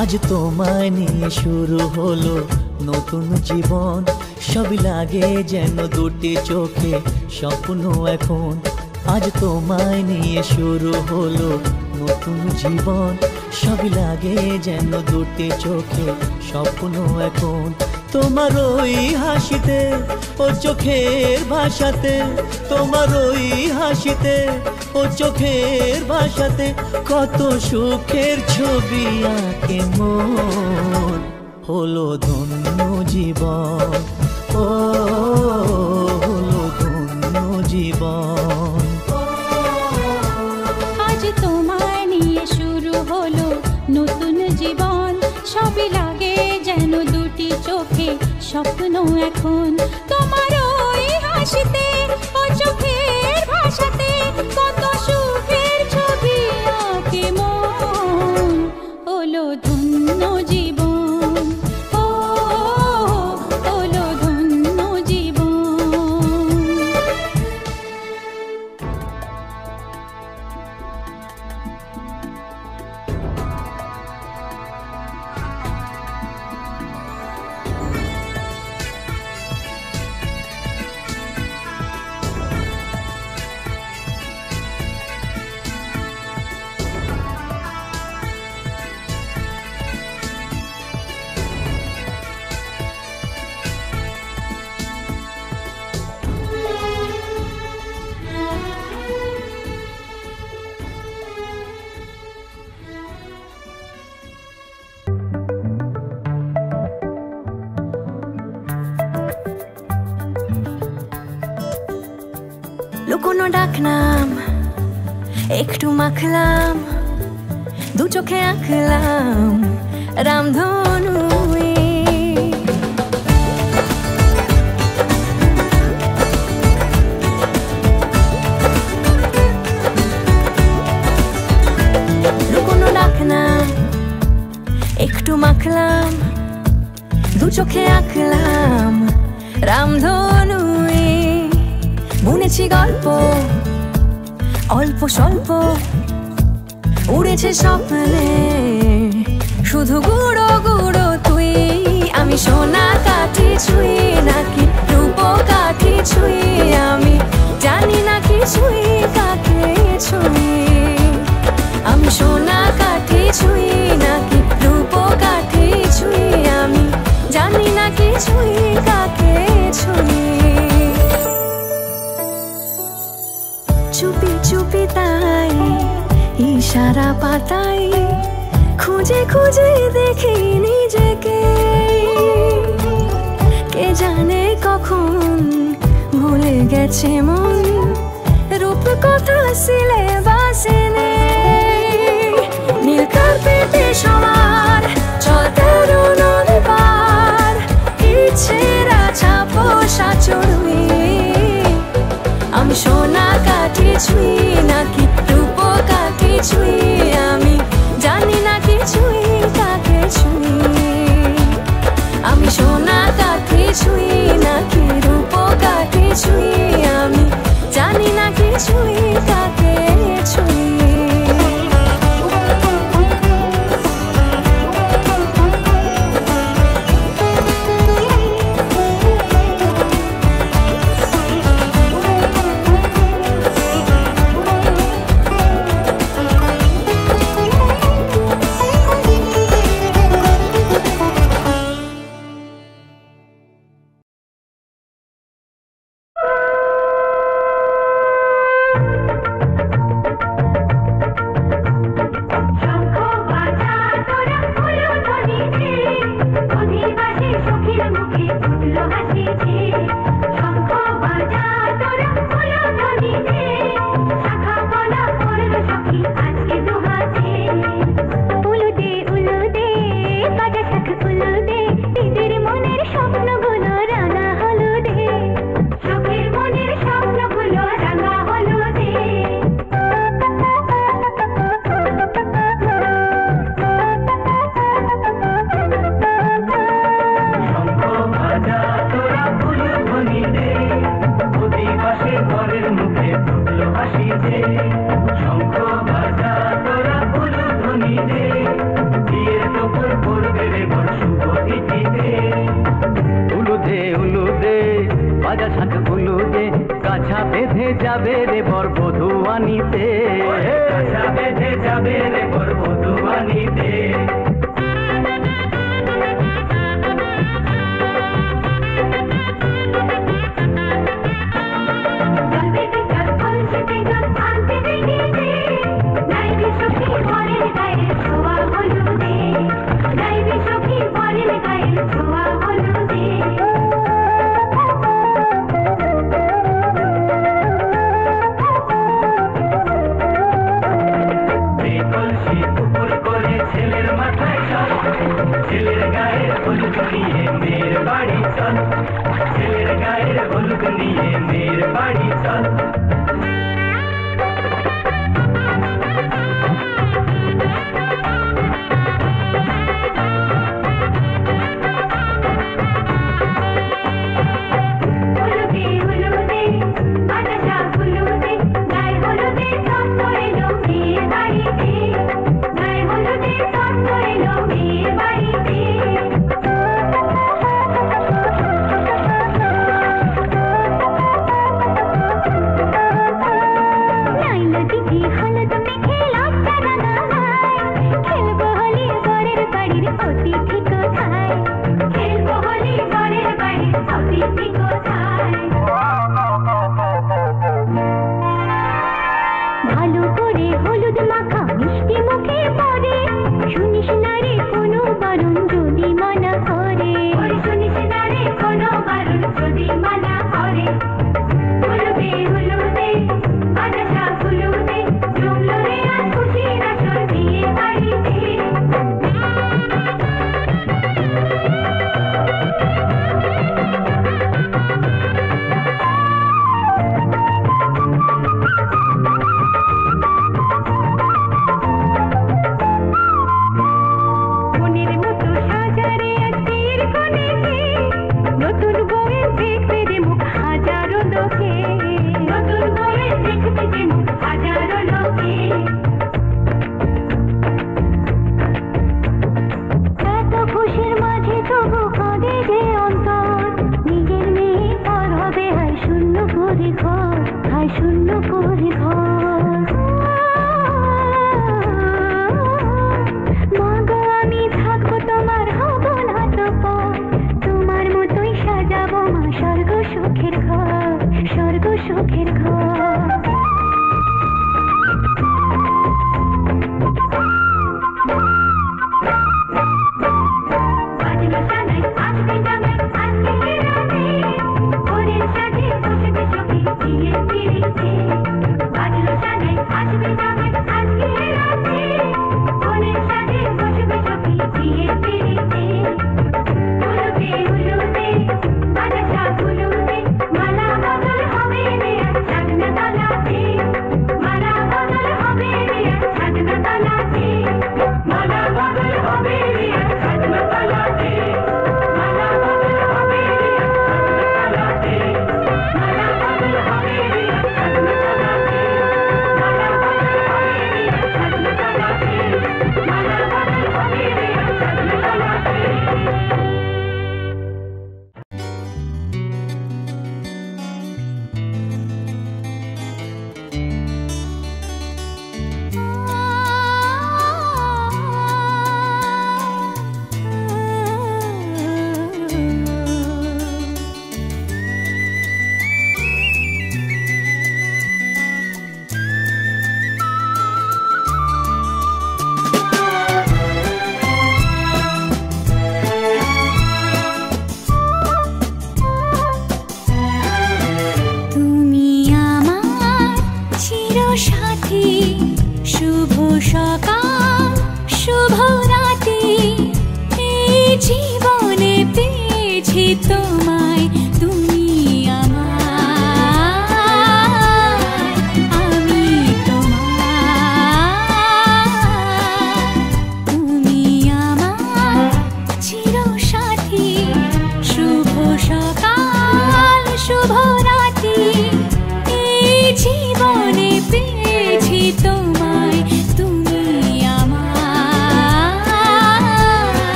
আজ তোমায় নিয়ে শুরু হলো নতুন জীবন, সবই লাগে যেন দুটি চোখে স্বপ্ন এখন। আজ তোমায় নিয়ে শুরু হলো নতুন জীবন, সবই লাগে যেন দুটি চোখে স্বপ্ন এখন। তোমার ওই হাসিতে ও চোখের ভাষাতে, তোমার ওই হাসিতে ও চোখের ভাষাতে কত সুখের ছবি আঁকে মন। হলো ধন্য জীবন, ও হলো ধন্য জীবন। আজ তোমায় নিয়ে শুরু হলো নতুন জীবন, সবই লাগে যেন দুটি চোখে স্বপ্ন এখন। তোমার ওই হাসিতে ও চোখের ভাষাতে কত সুখের ছবি আঁকে মন। হলো ধন্য জীবন, ও হলো ধন্য জীবন। লুকোনো ডাকনাম একটু মাখলাম, দু চোখে আঁকলাম রামধনু। লুকোনো ডাকনাম একটু মাখলাম, দু চোখে আঁকলাম রামধনু। বুনেছি গল্প অল্প স্বল্প, উড়েছে স্বপ্নে শুধু গুঁড়ো গুঁড়ো তুই। আমি সোনা কাঠি ছুঁই নাকি রূপ কাঠি ছুঁই, আমি জানি না কিছুই কাকে ছুঁই। আমি সোনা কাঠি ছুঁই নাকি রূপ কাঠি ছুঁই, আমি জানি না কিছুই কাকে ছুঁই। চুপি চুপি তাই ইশারা পাতাই, খুঁজে খুঁজে দেখি নিজেকে। কে জানে কখন ভুলে গেছে মন, রূপ কথা সিলেবাসে নেই। নীল কার্পেটে সবার চলতে নদী পার, ইচ্ছেরা ছাপোষা চড়ুই। আমি সোনা কাঠি ছুঁই নাকি রূপ কাঠি ছুঁই, আমি জানি না কিছুই কাকে ছুঁই। আমি সোনা কাঠি ছুঁই নাকি রূপ কাঠি ছুঁই, আমি জানি না কিছুই কাকে ছুঁই। বেঁধে যাবে রে বরবধূ আনিতে, আশা বেঁধে যাবে রে বরবধূ আনিতে। ছেলের গায়ের হলুদ নিয়ে মেয়ের বাড়ি চল, ছেলের গায়ের হলুদ নিয়ে মেয়ের বাড়ি চল।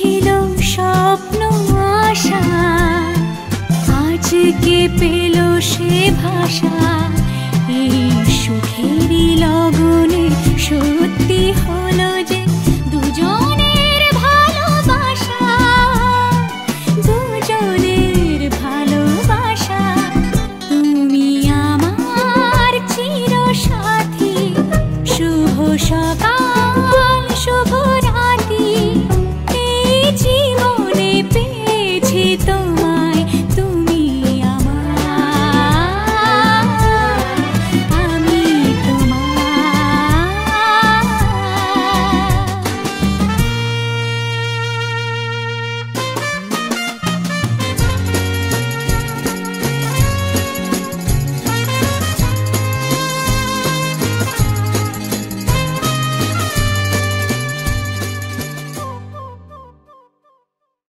ছিল স্বপ্ন আশা, আজকে পেল সে ভাষা। এই সুখেরই লগনে সত্যি